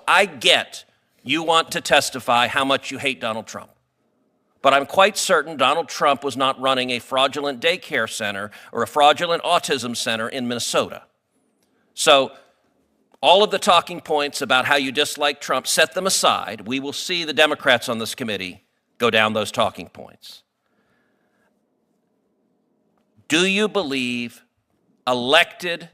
I get you want to testify how much you hate Donald Trump. But I'm quite certain Donald Trump was not running a fraudulent daycare center or a fraudulent autism center in Minnesota. So all of the talking points about how you dislike Trump, set them aside. We will see the Democrats on this committee go down those talking points. Do you believe elected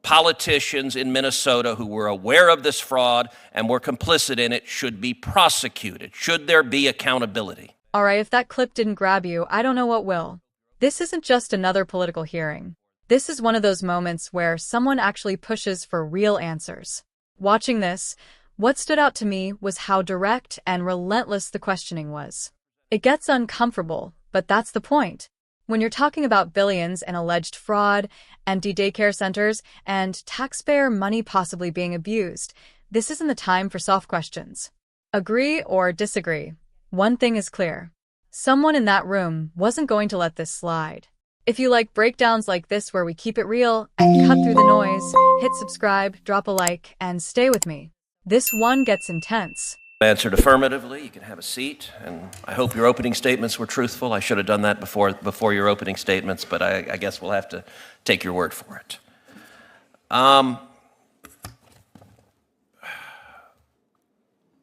politicians in Minnesota who were aware of this fraud and were complicit in it should be prosecuted? Should there be accountability? All right, if that clip didn't grab you, I don't know what will. This isn't just another political hearing. This is one of those moments where someone actually pushes for real answers. Watching this, what stood out to me was how direct and relentless the questioning was. It gets uncomfortable, but that's the point. When you're talking about billions and alleged fraud, empty daycare centers, and taxpayer money possibly being abused, this isn't the time for soft questions. Agree or disagree? One thing is clear. Someone in that room wasn't going to let this slide. If you like breakdowns like this where we keep it real and cut through the noise, hit subscribe, drop a like, and stay with me. This one gets intense. Answered affirmatively. You can have a seat, and I hope your opening statements were truthful. I should have done that before your opening statements, but I guess we'll have to take your word for it.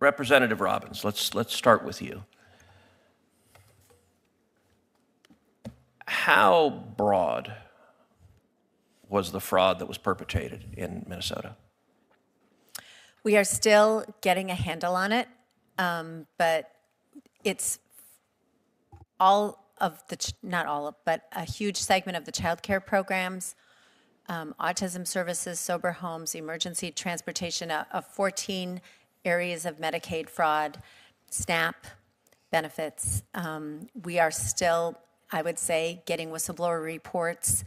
Representative Robbins, let's start with you. How broad was the fraud that was perpetrated in Minnesota? We are still getting a handle on it, but it's all of the, not all of, but a huge segment of the child care programs, autism services, sober homes, emergency transportation, of 14 areas of Medicaid fraud, SNAP benefits. We are still, I would say, getting whistleblower reports,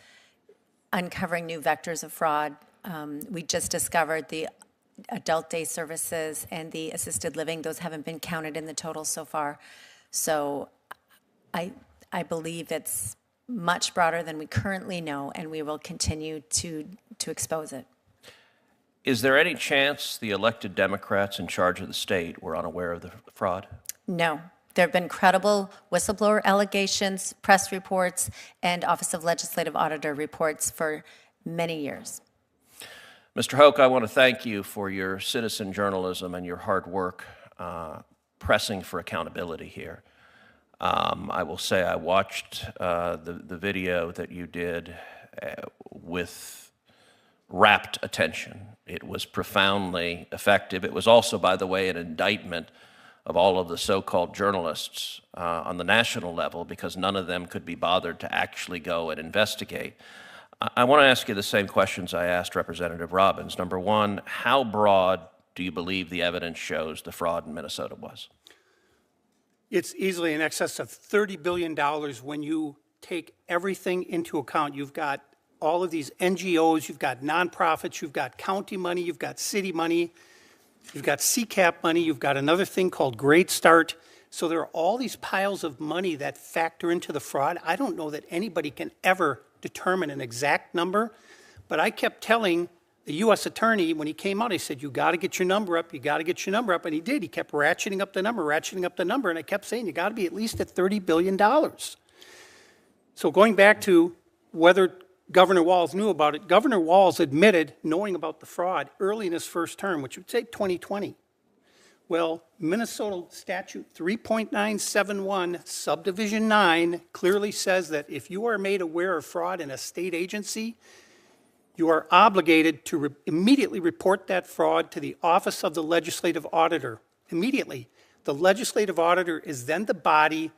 uncovering new vectors of fraud. We just discovered the adult day services and the assisted living. Those haven't been counted in the total so far. So I believe it's much broader than we currently know, and we will continue to expose it. Is there any chance the elected Democrats in charge of the state were unaware of the fraud? No. There have been credible whistleblower allegations, press reports, and Office of Legislative Auditor reports for many years. Mr. Hoke, I want to thank you for your citizen journalism and your hard work pressing for accountability here. I will say I watched the video that you did with rapt attention. It was profoundly effective. It was also, by the way, an indictment of all of the so-called journalists on the national level, because none of them could be bothered to actually go and investigate. I want to ask you the same questions I asked Representative Robbins. Number one, how broad do you believe the evidence shows the fraud in Minnesota was? It's easily in excess of $30 billion when you take everything into account. You've got all of these NGOs, you've got nonprofits, you've got county money, you've got city money, you've got CCAP money, you've got another thing called Great Start. So there are all these piles of money that factor into the fraud. I don't know that anybody can ever determine an exact number, but I kept telling the U.S. attorney when he came out, I said, you got to get your number up, you got to get your number up, and he did. He kept ratcheting up the number, and I kept saying, you got to be at least at $30 billion. So going back to whether Governor Walz knew about it, Governor Walz admitted knowing about the fraud early in his first term, which would say 2020. Well, Minnesota Statute 3.971, Subdivision 9, clearly says that if you are made aware of fraud in a state agency, you are obligated to immediately report that fraud to the Office of the Legislative Auditor. Immediately. The Legislative Auditor is then the body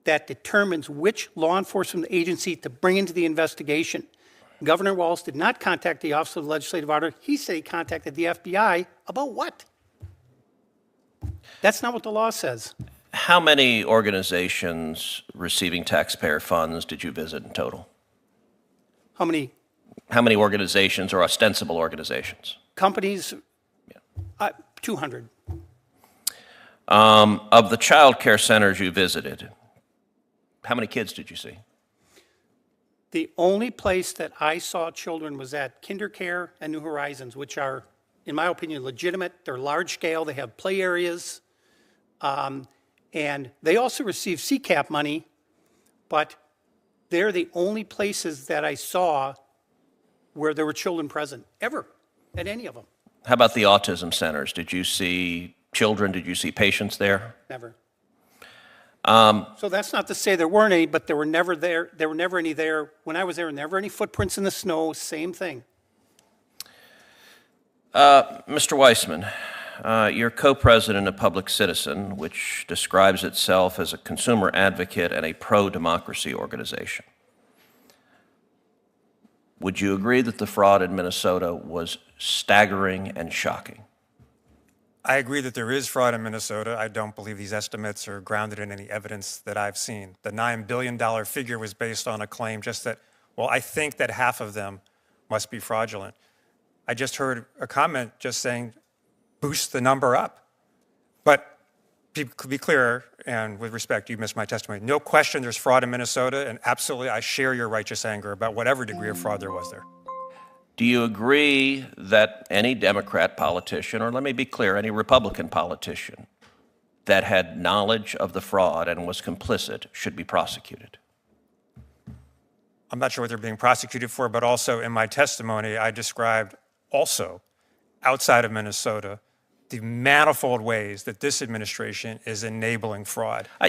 that determines which law enforcement agency to bring into the investigation. Governor Walz did not contact the Office of the Legislative Auditor. He said he contacted the FBI. About what? That's not what the law says. How many organizations receiving taxpayer funds did you visit in total? How many? How many organizations or ostensible organizations? Companies? Yeah. 200. Of the child care centers you visited, how many kids did you see? The only place that I saw children was at KinderCare and New Horizons, which are in my opinion, legitimate. They're large scale. They have play areas. And they also receive CCAP money, but they're the only places that I saw where there were children present, ever, at any of them. How about the autism centers? Did you see children? Did you see patients there? Never. So that's not to say there weren't any, but there were never there. There were never any there. When I was there, never any footprints in the snow, same thing. Mr. Weissman, you're co-president of Public Citizen, which describes itself as a consumer advocate and a pro-democracy organization. Would you agree that the fraud in Minnesota was staggering and shocking? I agree that there is fraud in Minnesota. I don't believe these estimates are grounded in any evidence that I've seen. The $9 billion figure was based on a claim just that, well, I think that half of them must be fraudulent. I just heard a comment just saying, boost the number up. But to be clear, and with respect, you missed my testimony. No question there's fraud in Minnesota, and absolutely I share your righteous anger about whatever degree of fraud there was there. Do you agree that any Democrat politician, or let me be clear, any Republican politician that had knowledge of the fraud and was complicit should be prosecuted? I'm not sure what they're being prosecuted for, but also in my testimony, I described also outside of Minnesota the manifold ways that this administration is enabling fraud. I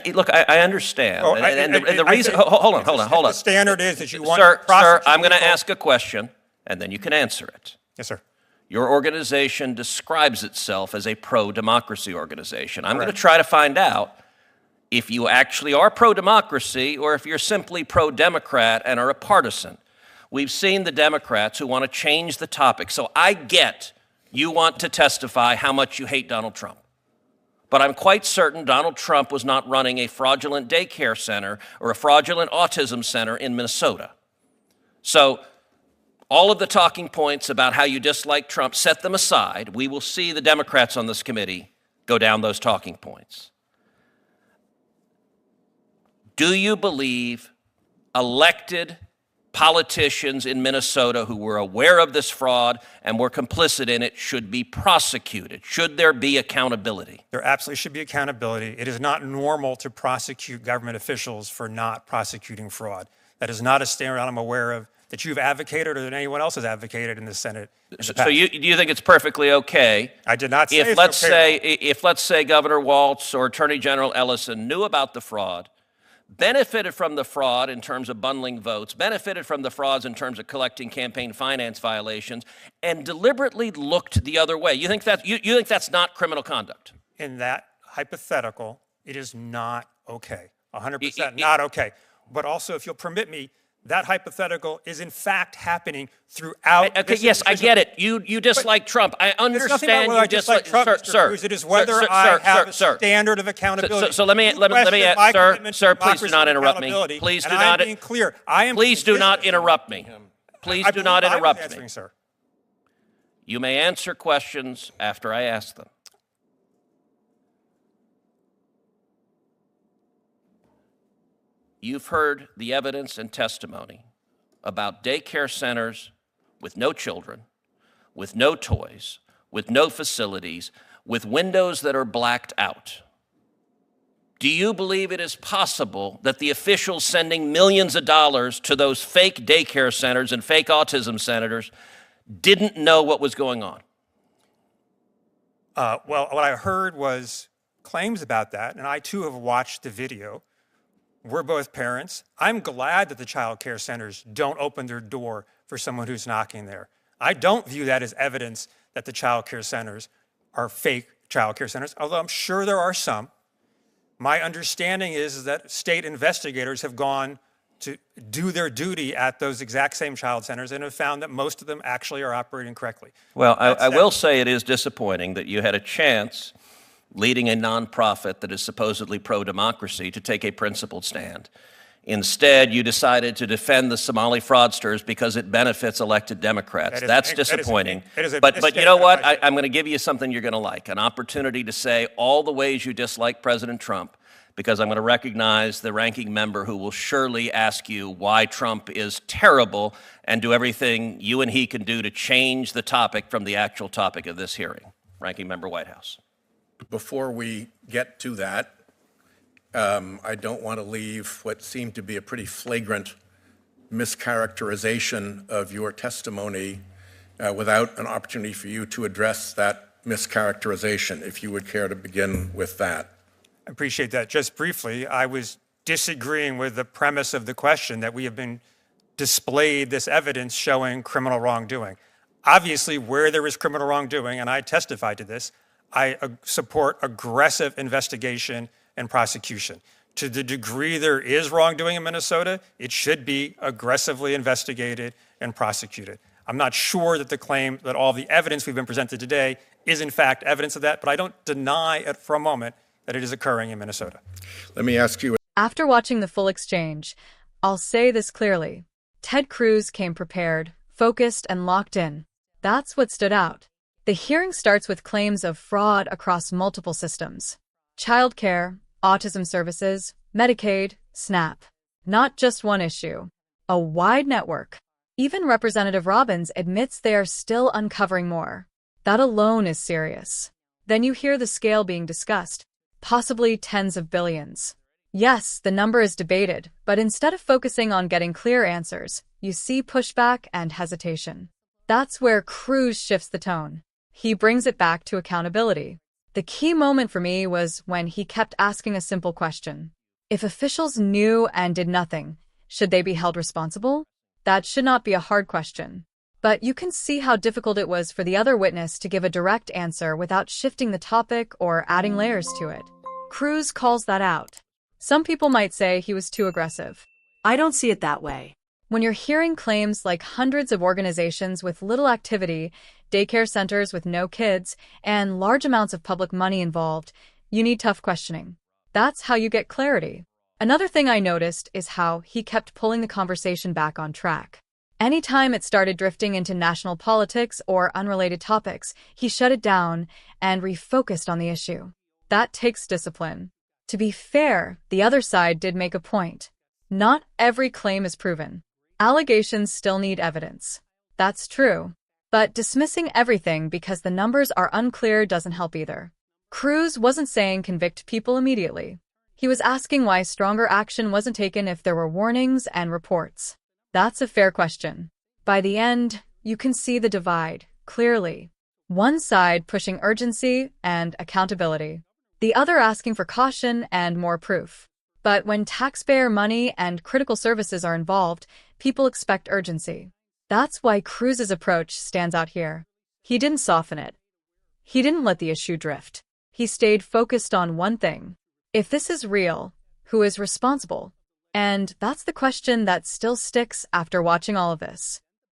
understand. Oh, and the reason, hold on. The standard is that you want Sir, to prosecute I'm going to people. ask a question, and then you can answer it. Yes, sir. Your organization describes itself as a pro-democracy organization. I'm going to try to find out if you actually are pro-democracy or if you're simply pro-Democrat and are a partisan. We've seen the Democrats who want to change the topic. So I get you want to testify how much you hate Donald Trump. But I'm quite certain Donald Trump was not running a fraudulent daycare center or a fraudulent autism center in Minnesota. So all of the talking points about how you dislike Trump, set them aside. We will see the Democrats on this committee go down those talking points. Do you believe elected politicians in Minnesota who were aware of this fraud and were complicit in it should be prosecuted? Should there be accountability? There absolutely should be accountability. It is not normal to prosecute government officials for not prosecuting fraud. That is not a standard I'm aware of that you've advocated or that anyone else has advocated in the Senate. So do you think it's perfectly okay? I did not say if it's okay. If let's say Governor Walz or Attorney General Ellison knew about the fraud, benefited from the fraud in terms of bundling votes, benefited from the frauds in terms of collecting campaign finance violations, and deliberately looked the other way. You think that's not criminal conduct? In that hypothetical, it is not okay. 100% not okay. But also, if you'll permit me, that hypothetical is in fact happening throughout. Okay, yes, I get it. You dislike Trump. I understand you dislike Trump, Mr. Cruz. It is whether I have a standard of accountability. So let me sir, please do not interrupt me. Please do not. I'm being clear. I am. Please do not interrupt me. Please do not interrupt me. Sir. You may answer questions after I ask them. You've heard the evidence and testimony about daycare centers with no children, with no toys, with no facilities, with windows that are blacked out. Do you believe it is possible that the officials sending millions of dollars to those fake daycare centers and fake autism centers didn't know what was going on? Well, what I heard was claims about that, and I too have watched the video. We're both parents. I'm glad that the child care centers don't open their door for someone who's knocking there. I don't view that as evidence that the child care centers are fake child care centers, although I'm sure there are some. My understanding is that state investigators have gone to do their duty at those exact same child centers and have found that most of them actually are operating correctly. Well, I will say it is disappointing that you had a chance leading a nonprofit that is supposedly pro-democracy to take a principled stand. Instead, you decided to defend the Somali fraudsters because it benefits elected Democrats. That's disappointing. But you know what? I'm going to give you something you're going to like, an opportunity to say all the ways you dislike President Trump. because I'm going to recognize the ranking member who will surely ask you why Trump is terrible and do everything you and he can do to change the topic from the actual topic of this hearing. Ranking Member Whitehouse. Before we get to that, I don't want to leave what seemed to be a pretty flagrant mischaracterization of your testimony without an opportunity for you to address that mischaracterization, if you would care to begin with that. I appreciate that. Just briefly, I was disagreeing with the premise of the question that we have been displayed this evidence showing criminal wrongdoing. Obviously, where there is criminal wrongdoing, and I testified to this, I support aggressive investigation and prosecution. To the degree there is wrongdoing in Minnesota, it should be aggressively investigated and prosecuted. I'm not sure that the claim that all the evidence we've been presented today is in fact evidence of that, but I don't deny it for a moment that it is occurring in Minnesota. Let me ask you. After watching the full exchange, I'll say this clearly. Ted Cruz came prepared, focused, and locked in. That's what stood out. The hearing starts with claims of fraud across multiple systems. Childcare, autism services, Medicaid, SNAP. Not just one issue. A wide network. Even Representative Robbins admits they are still uncovering more. That alone is serious. Then you hear the scale being discussed. Possibly tens of billions. Yes, the number is debated, but instead of focusing on getting clear answers, you see pushback and hesitation. That's where Cruz shifts the tone. He brings it back to accountability. The key moment for me was when he kept asking a simple question. If officials knew and did nothing, should they be held responsible? That should not be a hard question. But you can see how difficult it was for the other witness to give a direct answer without shifting the topic or adding layers to it. Cruz calls that out. Some people might say he was too aggressive. I don't see it that way. When you're hearing claims like hundreds of organizations with little activity, daycare centers with no kids, and large amounts of public money involved, you need tough questioning. That's how you get clarity. Another thing I noticed is how he kept pulling the conversation back on track. Anytime it started drifting into national politics or unrelated topics, he shut it down and refocused on the issue. That takes discipline. To be fair, the other side did make a point. Not every claim is proven. Allegations still need evidence. That's true. But dismissing everything because the numbers are unclear doesn't help either. Cruz wasn't saying convict people immediately. He was asking why stronger action wasn't taken if there were warnings and reports. That's a fair question. By the end, you can see the divide, clearly. One side pushing urgency and accountability. The other asking for caution and more proof. But when taxpayer money and critical services are involved, people expect urgency. That's why Cruz's approach stands out here. He didn't soften it. He didn't let the issue drift. He stayed focused on one thing. If this is real, who is responsible? And that's the question that still sticks after watching all of this.